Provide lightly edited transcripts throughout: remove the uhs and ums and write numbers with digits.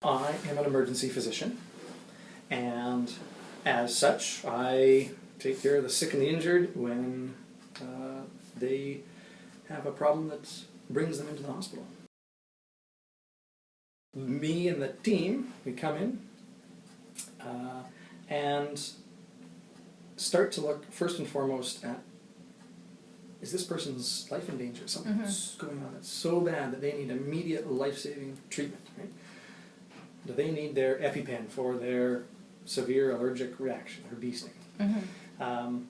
I am an emergency physician, and as such, I take care of the sick and the injured when they have a problem that brings them into the hospital. Me and the team, we come in and start to look first and foremost at, is this person's life in danger? Something's going on that's so bad that they need immediate life-saving treatment, right? Do they need their EpiPen for their severe allergic reaction, or bee sting? And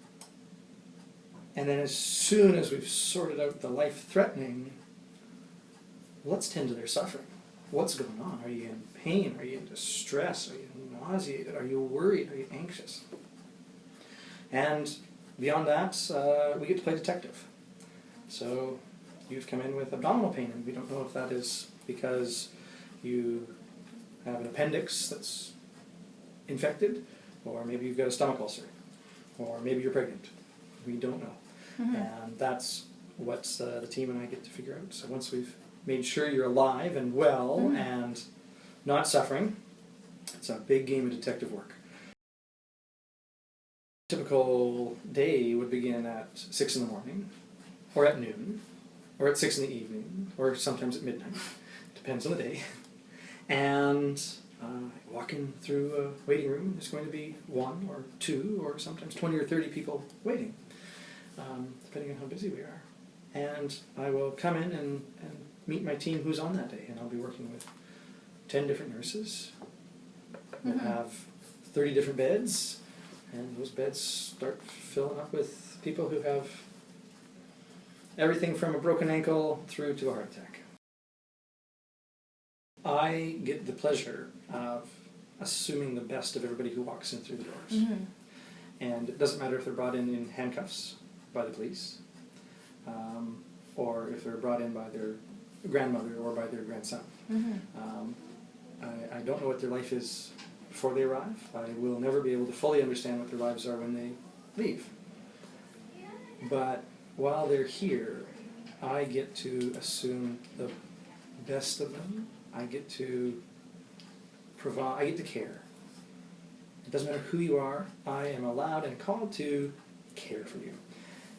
then as soon as we've sorted out the life-threatening, let's tend to their suffering. What's going on? Are you in pain? Are you in distress? Are you nauseated? Are you worried? Are you anxious? And beyond that, we get to play detective. So you've come in with abdominal pain, and we don't know if that is because you have an appendix that's infected, or maybe you've got a stomach ulcer, or maybe you're pregnant. We don't know. And that's what the team and I get to figure out. So once we've made sure you're alive and well and not suffering, it's a big game of detective work. A typical day would begin at 6 in the morning, or at noon, or at 6 in the evening, or sometimes at midnight. Depends on the day. And walking through a waiting room, there's going to be 1 or 2 or sometimes 20 or 30 people waiting, depending on how busy we are. And I will come in and meet my team who's on that day, and I'll be working with 10 different nurses. We'll have 30 different beds, and those beds start filling up with people who have everything from a broken ankle through to a heart attack. I get the pleasure of assuming the best of everybody who walks in through the doors. And it doesn't matter if they're brought in handcuffs by the police, or if they're brought in by their grandmother or by their grandson. I don't know what their life is before they arrive. I will never be able to fully understand what their lives are when they leave. But while they're here, I get to assume the best of them. I get to provide, I get to care. It doesn't matter who you are, I am allowed and called to care for you.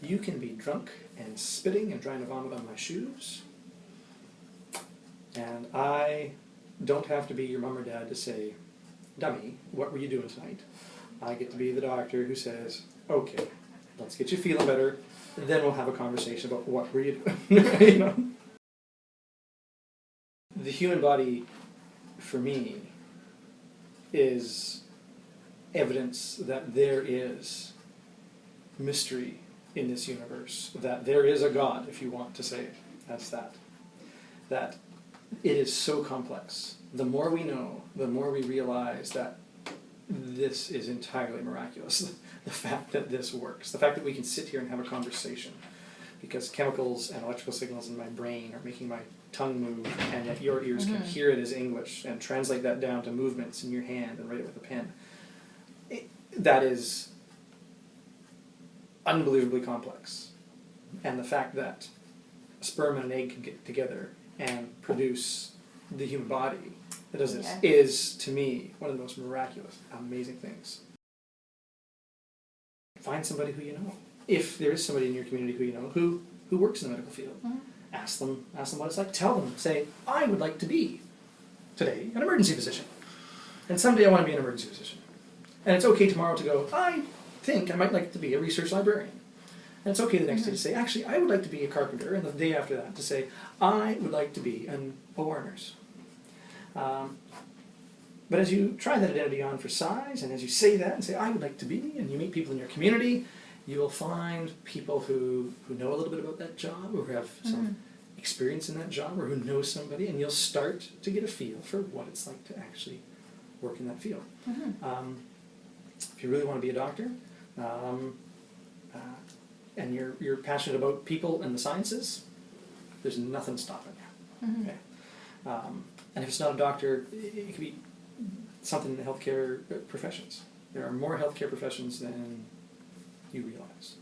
You can be drunk and spitting and trying to vomit on my shoes, and I don't have to be your mom or dad to say, dummy, what were you doing tonight? I get to be the doctor who says, okay, let's get you feeling better, then we'll have a conversation about what were you doing. You know? The human body, for me, is evidence that there is mystery in this universe, that there is a God, if you want to say it as that. That it is so complex. The more we know, the more we realize that this is entirely miraculous. The fact that this works, the fact that we can sit here and have a conversation, because chemicals and electrical signals in my brain are making my tongue move, and yet your ears can hear it as English and translate that down to movements in your hand and write it with a pen. That is unbelievably complex. And the fact that a sperm and an egg can get together and produce the human body that does this is, to me, one of the most miraculous, amazing things. Find somebody who you know. If there is somebody in your community who you know who works in the medical field, ask them what it's like. Tell them, say, I would like to be, today, an emergency physician. And someday I want to be an emergency physician. And it's okay tomorrow to go, I think I might like to be a research librarian. And it's okay the next day to say, actually, I would like to be a carpenter. And the day after that to say, I would like to be an OR nurse. But as you try that identity on for size, and as you say that and say, I would like to be, and you meet people in your community, you will find people who know a little bit about that job, or who have some experience in that job, or who know somebody, and you'll start to get a feel for what it's like to actually work in that field. If you really want to be a doctor, and you're passionate about people and the sciences, there's nothing stopping you. Okay? And if it's not a doctor, it could be something in the healthcare professions. There are more healthcare professions than you realize.